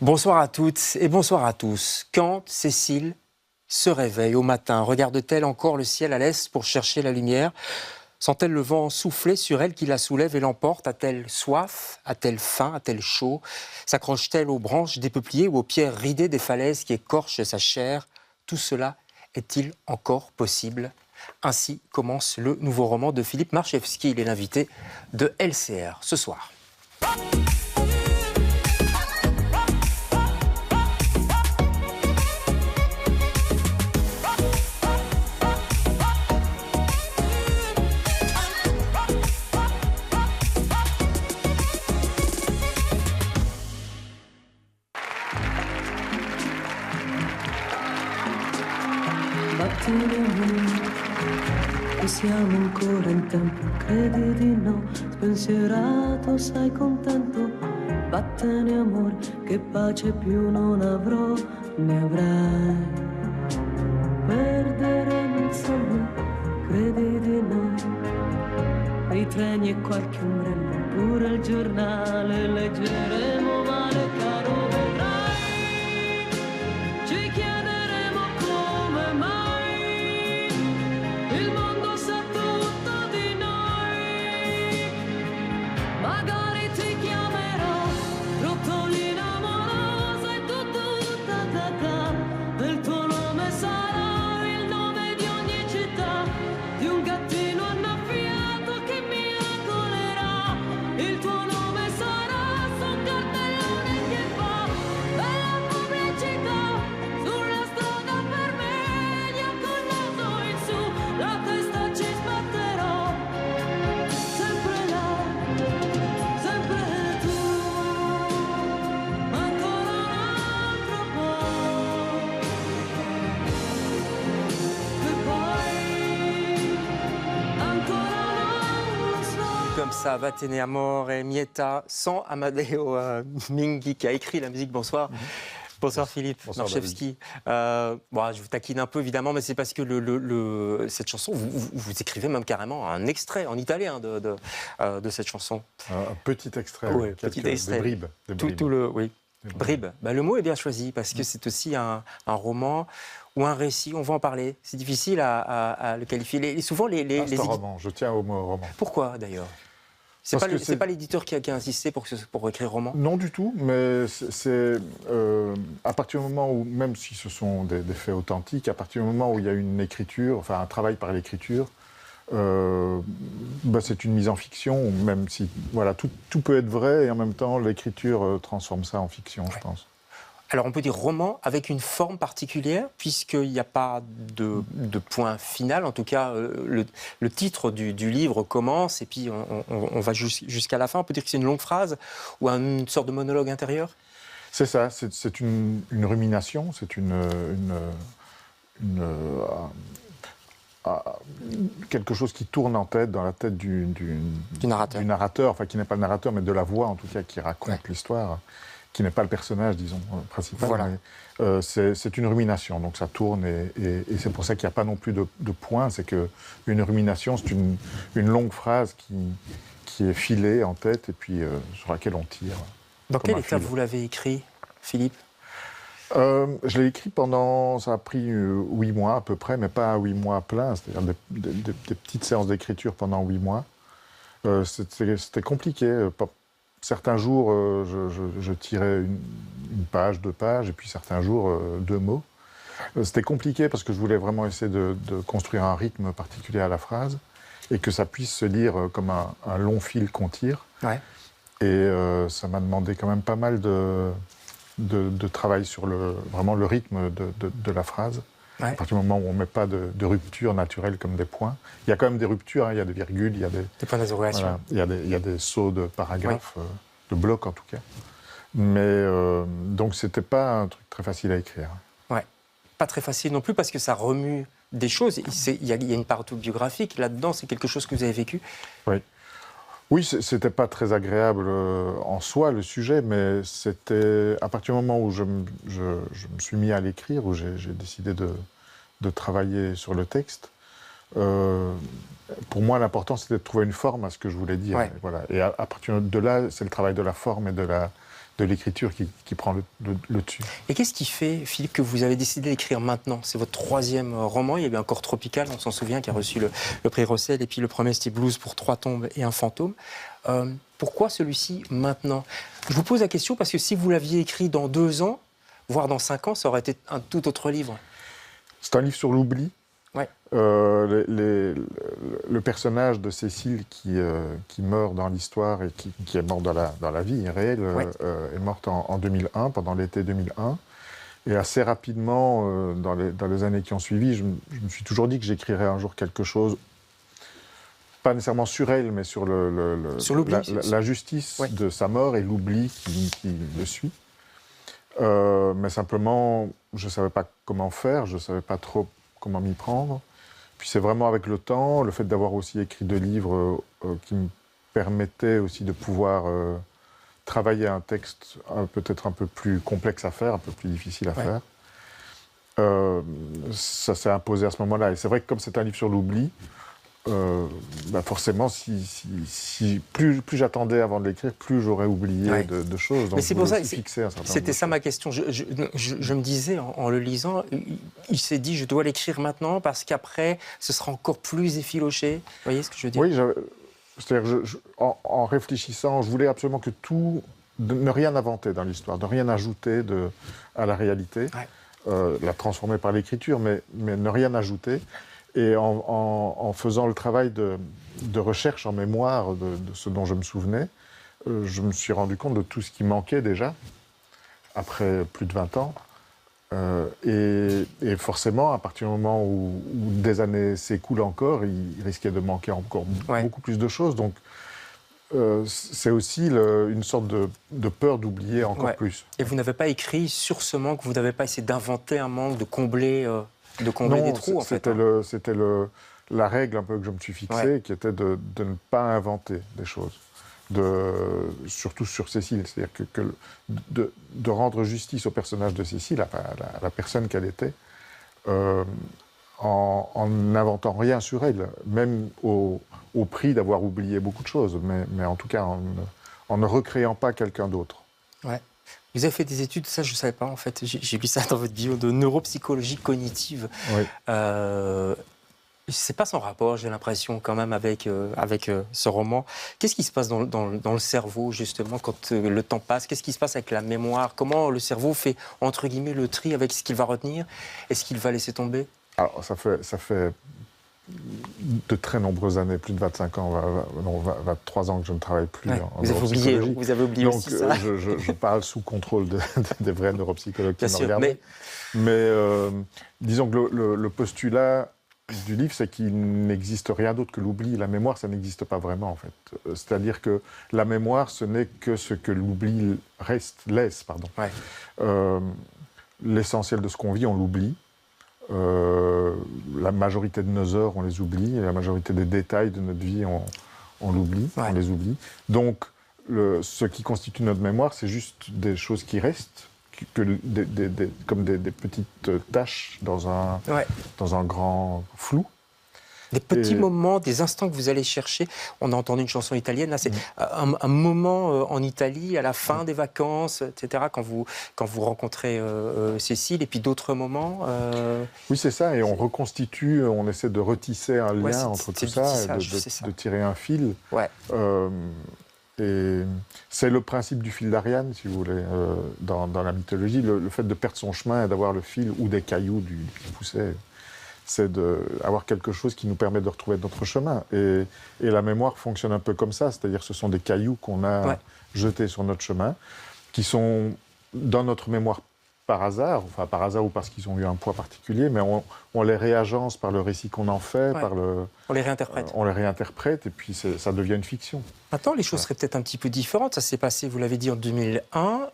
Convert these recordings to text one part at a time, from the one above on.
Bonsoir à toutes et bonsoir à tous. Quand Cécile se réveille au matin, regarde-t-elle encore le ciel à l'est pour chercher la lumière? Sent-elle le vent souffler sur elle qui la soulève et l'emporte? A-t-elle soif? A-t-elle faim? A-t-elle chaud? S'accroche-t-elle aux branches des peupliers ou aux pierres ridées des falaises qui écorchent sa chair? Tout cela est-il encore possible? Ainsi commence le nouveau roman de Philippe Marchevski. Il est l'invité de LCR ce soir. E siamo ancora in tempo, credi di no, spensierato, sai contento, vattene amore, che pace più non avrò, ne avrai. Perderemo il sonno, credi di no, i treni e qualche ombrello, pure il giornale leggeremo male, caro, vedrai, ci chiederemo come mai. Il mondo sa tutto di noi, magari ti chiamerò Rottolina amorosa e tu tutta da da. Il tuo nome sarà il nome di ogni città, di un gattino annaffiato che mi accolerà. Il tuo nome sarà sul cartellone che fa bella pubblicità sulla strada per media col naso in su. La testa ci sbatterò, sempre là, sempre tu, ancora un altro po', e poi ancora non lo so. Comme ça, Vattene Amore et Mieta, sans Amadeo Minghi qui a écrit la musique. Bonsoir. Bonsoir Philippe Marchevski. Bon, je vous taquine un peu évidemment, mais c'est parce que cette chanson, vous écrivez même carrément un extrait en italien de cette chanson. Un petit extrait, Oui, petit extrait. Des bribes. Oui. Bribes. Bah, le mot est bien choisi parce que c'est aussi un roman ou un récit, on va en parler. C'est difficile à le qualifier. Souvent, C'est un roman, je tiens au mot roman. Pourquoi d'ailleurs? C'est pas l'éditeur qui a insisté pour écrire roman? Non du tout, mais c'est à partir du moment où, même si ce sont des faits authentiques, à partir du moment où il y a une écriture, enfin un travail par l'écriture, c'est une mise en fiction, même si voilà, tout peut être vrai et en même temps l'écriture transforme ça en fiction, je pense. Alors on peut dire roman avec une forme particulière, puisqu'il n'y a pas de point final. En tout cas, le titre du livre commence et puis on va jusqu'à la fin. On peut dire que c'est une longue phrase ou une sorte de monologue intérieur? C'est ça, c'est une rumination, c'est quelque chose qui tourne en tête, dans la tête du narrateur, enfin qui n'est pas le narrateur, mais de la voix en tout cas qui raconte l'histoire, qui n'est pas le personnage, disons, principal. Voilà. Mais, c'est une rumination, donc ça tourne et c'est pour ça qu'il n'y a pas non plus de point, c'est qu'une rumination, c'est une longue phrase qui est filée en tête et puis sur laquelle on tire. Dans quelle étape vous l'avez écrit, Philippe? Je l'ai écrit ça a pris 8 mois à peu près, mais pas 8 mois pleins, c'est-à-dire des petites séances d'écriture pendant 8 mois. C'était compliqué. Certains jours, je tirais une page, 2 pages, et puis certains jours, 2 mots. C'était compliqué parce que je voulais vraiment essayer de construire un rythme particulier à la phrase et que ça puisse se lire comme un long fil qu'on tire. Ouais. Et ça m'a demandé quand même pas mal de travail sur vraiment le rythme de la phrase. Ouais. À partir du moment où on ne met pas de rupture naturelle comme des points. Il y a quand même des ruptures, hein, il y a des virgules, il y a des points d'interrogation. Voilà, il y a des sauts de paragraphes, de blocs en tout cas. Mais donc c'était pas un truc très facile à écrire. Ouais, pas très facile non plus parce que ça remue des choses. Il y a une part autobiographique là-dedans, c'est quelque chose que vous avez vécu. Oui. Oui, c'était pas très agréable en soi, le sujet, mais c'était à partir du moment où je me suis mis à l'écrire, où j'ai décidé de travailler sur le texte, pour moi, l'important, c'était de trouver une forme à ce que je voulais dire. Ouais. Et, voilà. Et à partir de là, c'est le travail de la forme et de de l'écriture qui prend le dessus. Et qu'est-ce qui fait, Philippe, que vous avez décidé d'écrire maintenant? C'est votre troisième roman, il y avait encore Tropical, on s'en souvient, qui a reçu le prix Rossel, et puis le premier c'était Blues pour 3 tombes et un fantôme. Pourquoi celui-ci maintenant? Je vous pose la question parce que si vous l'aviez écrit dans 2 ans, voire dans 5 ans, ça aurait été un tout autre livre. C'est un livre sur l'oubli. Ouais. Le personnage de Cécile qui meurt dans l'histoire et qui est mort dans la vie réelle est morte en 2001, pendant l'été 2001. Et assez rapidement, dans les années qui ont suivi, je me suis toujours dit que j'écrirais un jour quelque chose, pas nécessairement sur elle, mais sur sur l'oubli, la justice de sa mort et l'oubli qui le suit. Mais simplement, je ne savais pas comment faire, je ne savais pas trop comment m'y prendre. Puis c'est vraiment avec le temps, le fait d'avoir aussi écrit 2 livres qui me permettaient aussi de pouvoir travailler un texte peut-être un peu plus complexe à faire, un peu plus difficile à faire. Ça s'est imposé à ce moment-là. Et c'est vrai que comme c'est un livre sur l'oubli, forcément, plus j'attendais avant de l'écrire, plus j'aurais oublié de choses. Donc, mais c'est pour ça que c'était ça ma question. Je me disais, en le lisant, il s'est dit, je dois l'écrire maintenant parce qu'après, ce sera encore plus effiloché. Vous voyez ce que je veux dire? Oui, c'est-à-dire en réfléchissant, je voulais absolument que ne rien inventer dans l'histoire, de rien ajouter à la réalité, la transformer par l'écriture, mais ne rien ajouter. Et en faisant le travail de recherche en mémoire de ce dont je me souvenais, je me suis rendu compte de tout ce qui manquait déjà, après plus de 20 ans. Et forcément, à partir du moment où des années s'écoulent encore, il risquait de manquer encore beaucoup plus de choses. Donc, c'est aussi une sorte de peur d'oublier encore plus. Et vous n'avez pas écrit sur ce manque, vous n'avez pas essayé d'inventer un manque, de combler des trous, en fait. C'était la règle un peu que je me suis fixée, qui était de ne pas inventer des choses. Surtout sur Cécile, c'est-à-dire de rendre justice au personnage de Cécile, à la personne qu'elle était, en n'inventant rien sur elle, même au prix d'avoir oublié beaucoup de choses, mais en tout cas en ne recréant pas quelqu'un d'autre. Ouais. Vous avez fait des études, ça je ne savais pas en fait, j'ai lu ça dans votre bio, de neuropsychologie cognitive. Oui. C'est pas sans rapport, j'ai l'impression, quand même, avec ce roman. Qu'est-ce qui se passe dans le cerveau, justement, quand le temps passe? Qu'est-ce qui se passe avec la mémoire? Comment le cerveau fait, entre guillemets, le tri avec ce qu'il va retenir et ce qu'il va laisser tomber? Alors, ça fait de très nombreuses années, plus de 25 ans, 23 ans que je ne travaille plus en neuropsychologie. Vous avez oublié donc, aussi ça. Je parle sous contrôle des vrais neuropsychologues qui Bien me sûr, regardent. Mais disons que le postulat du livre, c'est qu'il n'existe rien d'autre que l'oubli. La mémoire, ça n'existe pas vraiment, en fait. C'est-à-dire que la mémoire, ce n'est que ce que l'oubli laisse. L'essentiel de ce qu'on vit, on l'oublie. La majorité de nos heures, on les oublie. Et la majorité des détails de notre vie, on l'oublie. On les oublie. Donc, ce qui constitue notre mémoire, c'est juste des choses qui restent, comme des petites taches dans un grand flou. Des petits moments, des instants que vous allez chercher. On a entendu une chanson italienne, là, c'est un moment en Italie, à la fin des vacances, etc., quand vous rencontrez Cécile, et puis d'autres moments. Oui, c'est ça, et on reconstitue, on essaie de retisser un lien entre tout ça, et de tirer un fil. Ouais. Et c'est le principe du fil d'Ariane, si vous voulez, dans la mythologie, le fait de perdre son chemin et d'avoir le fil ou des cailloux du pousset, c'est d'avoir quelque chose qui nous permet de retrouver notre chemin. Et la mémoire fonctionne un peu comme ça, c'est-à-dire ce sont des cailloux qu'on a jetés sur notre chemin, qui sont dans notre mémoire par hasard ou parce qu'ils ont eu un poids particulier, mais on les réagence par le récit qu'on en fait, on les réinterprète. On les réinterprète, et puis ça devient une fiction. Maintenant, les choses seraient peut-être un petit peu différentes. Ça s'est passé, vous l'avez dit, en 2001.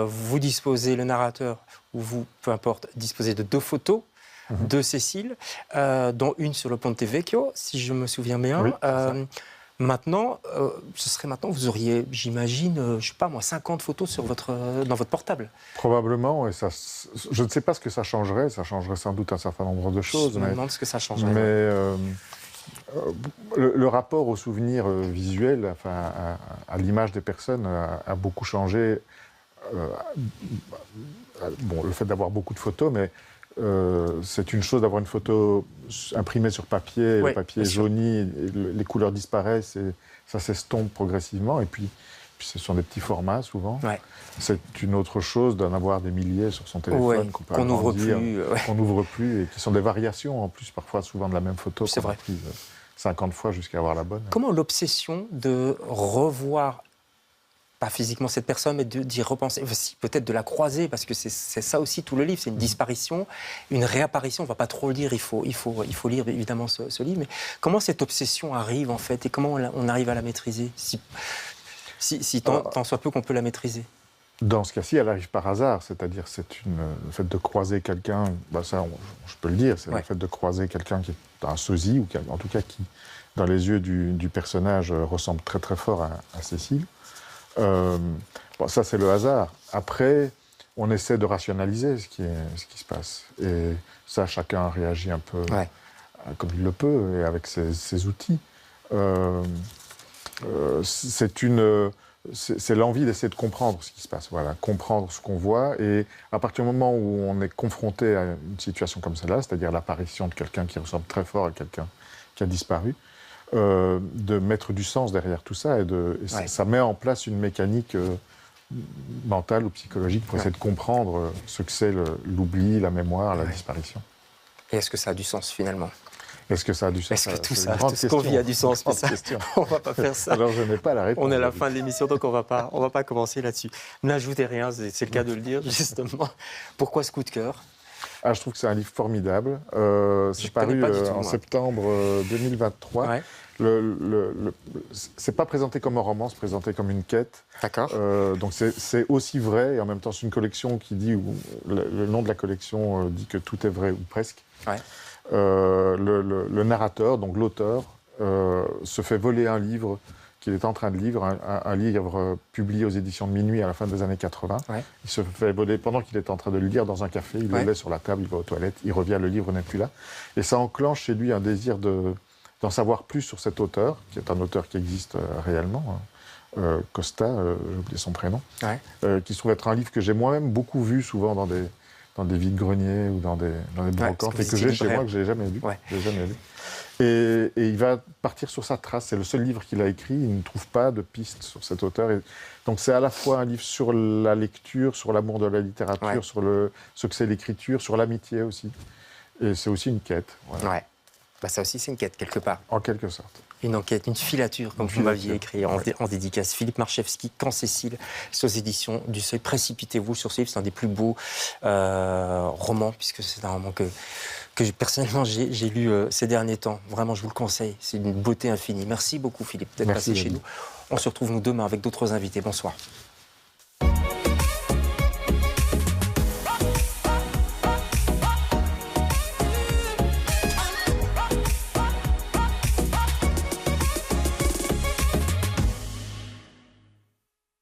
Vous disposez, le narrateur, ou vous, peu importe, disposez de 2 photos de Cécile, dont une sur le Ponte Vecchio, si je me souviens bien. Oui, maintenant, vous auriez, j'imagine, je ne sais pas moi, 50 photos dans votre portable. Probablement, et je ne sais pas ce que ça changerait sans doute un certain nombre de choses. Je me demande ce que ça changerait. Mais le rapport au souvenir visuel, à l'image des personnes, a beaucoup changé bon, le fait d'avoir beaucoup de photos, mais c'est une chose d'avoir une photo imprimée sur papier, et Oui, le papier est bien sûr. jauni, et les couleurs disparaissent et ça s'estompe progressivement. Et puis ce sont des petits formats souvent. Ouais. C'est une autre chose d'en avoir des milliers sur son téléphone Ouais, qu'on peut qu'on n'ouvre agrandir, plus. qu'on n'ouvre plus et qui sont des variations en plus, parfois souvent de la même photo C'est qu'on a vrai. prise 50 fois jusqu'à avoir la bonne. Comment l'obsession de revoir, pas physiquement cette personne, mais d'y repenser, aussi, peut-être de la croiser, parce que c'est ça aussi tout le livre, c'est une disparition, une réapparition, on ne va pas trop le lire, il faut lire évidemment ce livre, mais comment cette obsession arrive en fait, et comment on arrive à la maîtriser, si tant soit peu qu'on peut la maîtriser? Dans ce cas-ci, elle arrive par hasard, c'est-à-dire le fait de croiser quelqu'un, je peux le dire, c'est le fait de croiser quelqu'un qui est un sosie, ou en tout cas qui, dans les yeux du personnage, ressemble très très fort à Cécile. Ça c'est le hasard. Après, on essaie de rationaliser ce qui se passe. Et ça, chacun réagit un peu comme il le peut, et avec ses outils. C'est l'envie d'essayer de comprendre ce qui se passe, voilà, comprendre ce qu'on voit. Et à partir du moment où on est confronté à une situation comme celle-là, c'est-à-dire l'apparition de quelqu'un qui ressemble très fort à quelqu'un qui a disparu, de mettre du sens derrière tout ça, ça met en place une mécanique mentale ou psychologique pour essayer de comprendre ce que c'est l'oubli, la mémoire, la disparition. Et est-ce que ça a du sens finalement? Est-ce que ça a du sens? Est-ce que tout ce qu'on vit a du sens? On ne va pas faire ça. Alors je n'ai pas la réponse. On est à la fin de l'émission, donc on va pas commencer là-dessus. N'ajoutez rien, c'est le cas de le dire, justement. Pourquoi ce coup de cœur? Je trouve que c'est un livre formidable. C'est paru en septembre 2023. Ouais. C'est pas présenté comme un roman, c'est présenté comme une quête. D'accord. Donc c'est aussi vrai, et en même temps c'est une collection qui dit, le nom de la collection dit que tout est vrai, ou presque. Ouais. Le narrateur, donc l'auteur, se fait voler un livre qu'il est en train de lire, un livre publié aux éditions de Minuit à la fin des années 80. Ouais. Il se fait voler pendant qu'il est en train de le lire dans un café, il le laisse sur la table, il va aux toilettes, il revient, le livre n'est plus là. Et ça enclenche chez lui un désir d'en savoir plus sur cet auteur, qui est un auteur qui existe réellement, Costa, j'ai oublié son prénom, qui se trouve être un livre que j'ai moi-même beaucoup vu, souvent dans des vides-greniers ou dans des brocantes, et que j'ai chez moi, que je n'ai jamais lu. Ouais. Et il va partir sur sa trace. C'est le seul livre qu'il a écrit. Il ne trouve pas de pistes sur cet auteur. Et donc c'est à la fois un livre sur la lecture, sur l'amour de la littérature, sur ce que c'est l'écriture, sur l'amitié aussi. Et c'est aussi une quête. Voilà. Ouais. Ça aussi, c'est une quête, quelque part. En quelque sorte. Une enquête, une filature, comme vous m'aviez écrit en dédicace. Philippe Marchewski, Quand Cécile, c'est aux éditions du Seuil. Précipitez-vous sur ce livre, c'est un des plus beaux romans, puisque c'est un roman que personnellement j'ai lu ces derniers temps. Vraiment, je vous le conseille, c'est d'une beauté infinie. Merci beaucoup Philippe d'être passé chez nous. On se retrouve nous demain avec d'autres invités. Bonsoir.